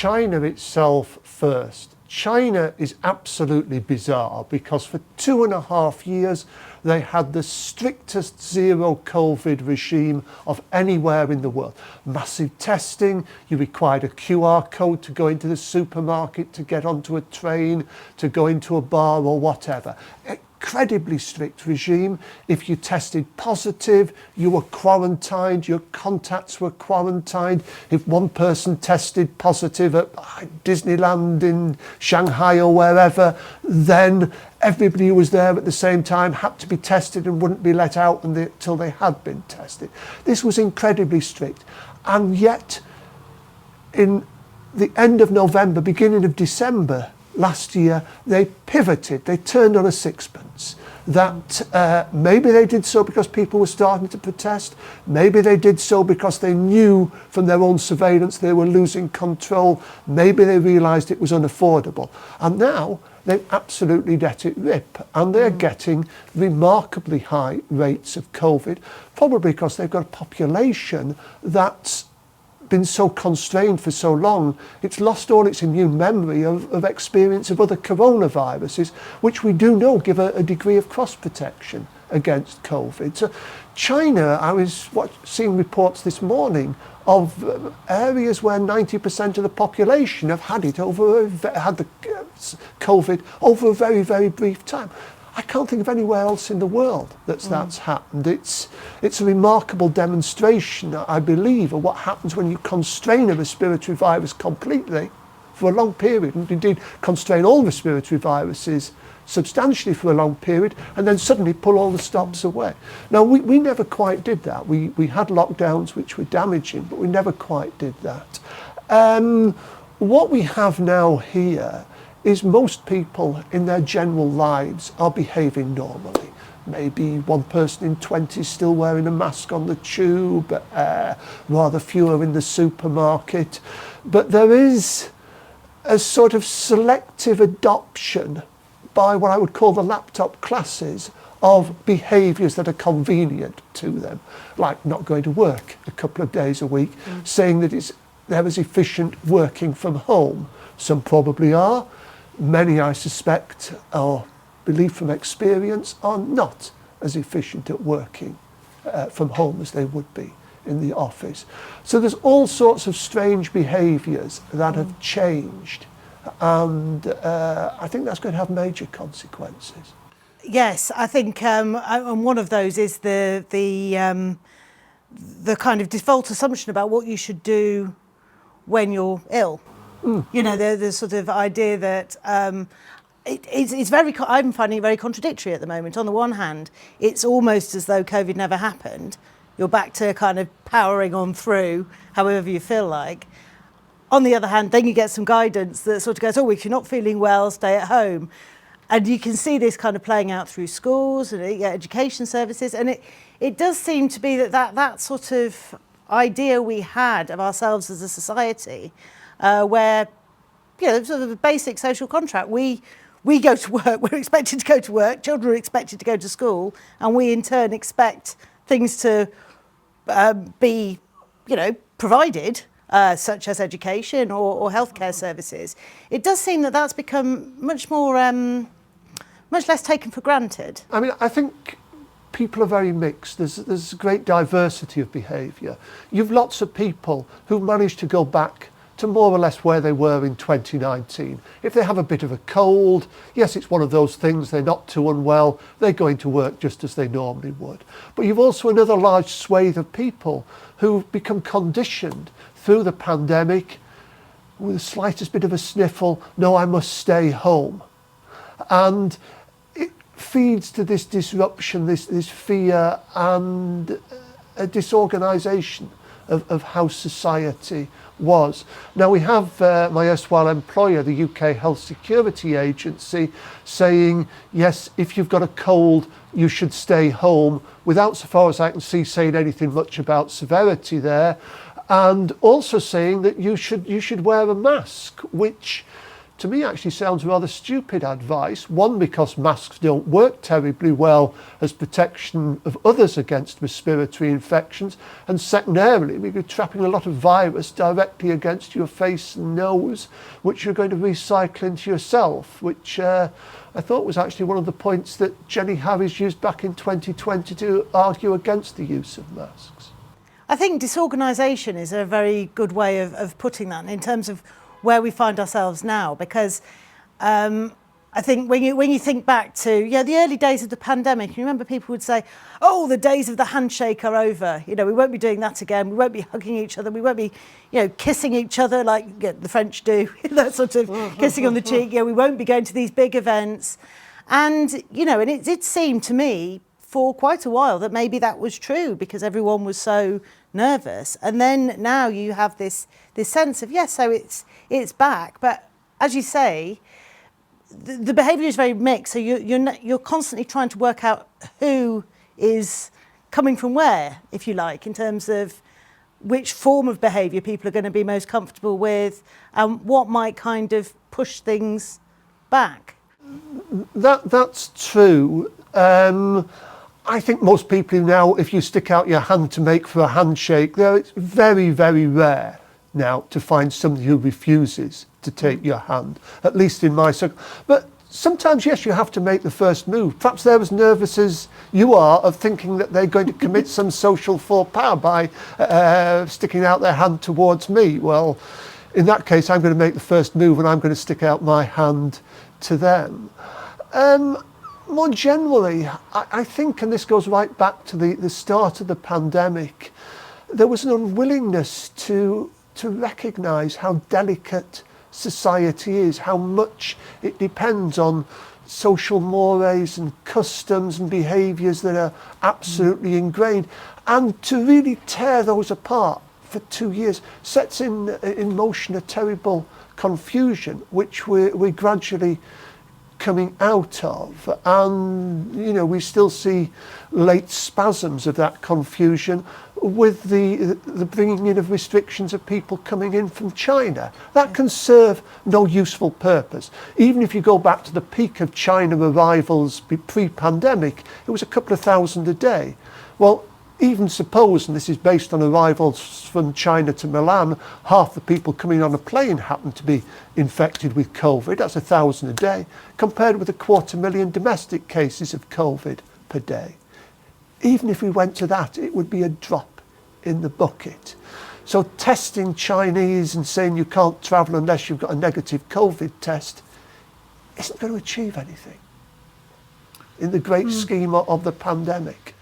China itself first. China is absolutely bizarre because for 2.5 years they had the strictest zero COVID regime of anywhere in the world. Massive testing, you required a QR code to go into the supermarket, to get onto a train, to go into a bar or whatever. Incredibly strict regime. If you tested positive, you were quarantined, your contacts were quarantined. If one person tested positive at Disneyland in Shanghai or wherever, then everybody who was there at the same time had to be tested and wouldn't be let out until they had been tested. This was incredibly strict. And yet, in the end of November, beginning of December, last year, they pivoted, they turned on a sixpence. That maybe they did so because people were starting to protest, maybe they did so because they knew from their own surveillance they were losing control, maybe they realised it was unaffordable. And now they've absolutely let it rip, and they're getting remarkably high rates of COVID, probably because they've got a population that's been so constrained for so long, it's lost all its immune memory of experience of other coronaviruses, which we do know give a degree of cross protection against COVID. So China, I was seeing reports this morning of areas where 90% of the population have had the COVID over a very, very brief time. I can't think of anywhere else in the world that's happened. It's a remarkable demonstration, I believe, of what happens when you constrain a respiratory virus completely for a long period, and indeed constrain all respiratory viruses substantially for a long period, and then suddenly pull all the stops away. Now, we never quite did that. We had lockdowns which were damaging, but we never quite did that. What we have now here is most people in their general lives are behaving normally. Maybe one person in 20 still wearing a mask on the tube, rather fewer in the supermarket. But there is a sort of selective adoption by what I would call the laptop classes of behaviours that are convenient to them, like not going to work a couple of days a week, saying that they're as efficient working from home. Some probably are. Many, I suspect, or believe from experience, are not as efficient at working from home as they would be in the office. So there's all sorts of strange behaviours that have changed, and I think that's going to have major consequences. Yes, I think, and one of those is the kind of default assumption about what you should do when you're ill. You know, the sort of idea that it's very, I'm finding it very contradictory at the moment. On the one hand, it's almost as though COVID never happened. You're back to kind of powering on through however you feel like. On the other hand, then you get some guidance that sort of goes, oh, if you're not feeling well, stay at home. And you can see this kind of playing out through schools and education services. And it does seem to be that sort of idea we had of ourselves as a society, where, you know, sort of a basic social contract. We go to work, we're expected to go to work, children are expected to go to school, and we in turn expect things to be, you know, provided, such as education or healthcare services. It does seem that that's become much less taken for granted. I mean, I think people are very mixed. There's a great diversity of behaviour. You've lots of people who managed to go back to more or less where they were in 2019. If they have a bit of a cold, yes, it's one of those things, they're not too unwell, they're going to work just as they normally would. But you've also another large swathe of people who've become conditioned through the pandemic with the slightest bit of a sniffle, no, I must stay home. And it feeds to this disruption, this fear and a disorganisation of how society was. Now we have my erstwhile employer, the UK Health Security Agency, saying, yes, if you've got a cold, you should stay home, without, so far as I can see, saying anything much about severity there, and also saying that you should wear a mask, which to me actually sounds rather stupid advice. One, because masks don't work terribly well as protection of others against respiratory infections, and secondarily, we're trapping a lot of virus directly against your face and nose, which you're going to recycle into yourself, which I thought was actually one of the points that Jenny Harries used back in 2020 to argue against the use of masks. I think disorganisation is a very good way of putting that in terms of where we find ourselves now, because I think when you think back to the early days of the pandemic, you remember people would say, oh, the days of the handshake are over. We won't be doing that again. We won't be hugging each other. We won't be kissing each other like the French do, that sort of kissing on the cheek. We won't be going to these big events. And, and it seemed to me for quite a while that maybe that was true because everyone was so nervous. And then now you have this sense of, so it's back. But as you say, the behaviour is very mixed. So you're constantly trying to work out who is coming from where, if you like, in terms of which form of behaviour people are going to be most comfortable with and what might kind of push things back. That's true. I think most people now, if you stick out your hand to make for a handshake, it's very, very rare now to find somebody who refuses to take your hand, at least in my circle. But sometimes, yes, you have to make the first move. Perhaps they're as nervous as you are of thinking that they're going to commit some social faux pas by sticking out their hand towards me. Well, in that case, I'm going to make the first move and I'm going to stick out my hand to them. More generally, I think, and this goes right back to the start of the pandemic, there was an unwillingness to recognise how delicate society is, how much it depends on social mores and customs and behaviours that are absolutely ingrained, and to really tear those apart for 2 years sets in motion a terrible confusion, which we're gradually coming out of, and we still see late spasms of that confusion with the bringing in of restrictions of people coming in from China. That can serve no useful purpose. Even if you go back to the peak of China arrivals pre-pandemic, it was a couple of thousand a day. Well, even suppose, and this is based on arrivals from China to Milan, half the people coming on a plane happen to be infected with COVID. That's 1,000 a day, compared with 250,000 domestic cases of COVID per day. Even if we went to that, it would be a drop in the bucket. So testing Chinese and saying you can't travel unless you've got a negative COVID test isn't going to achieve anything in the great scheme of the pandemic.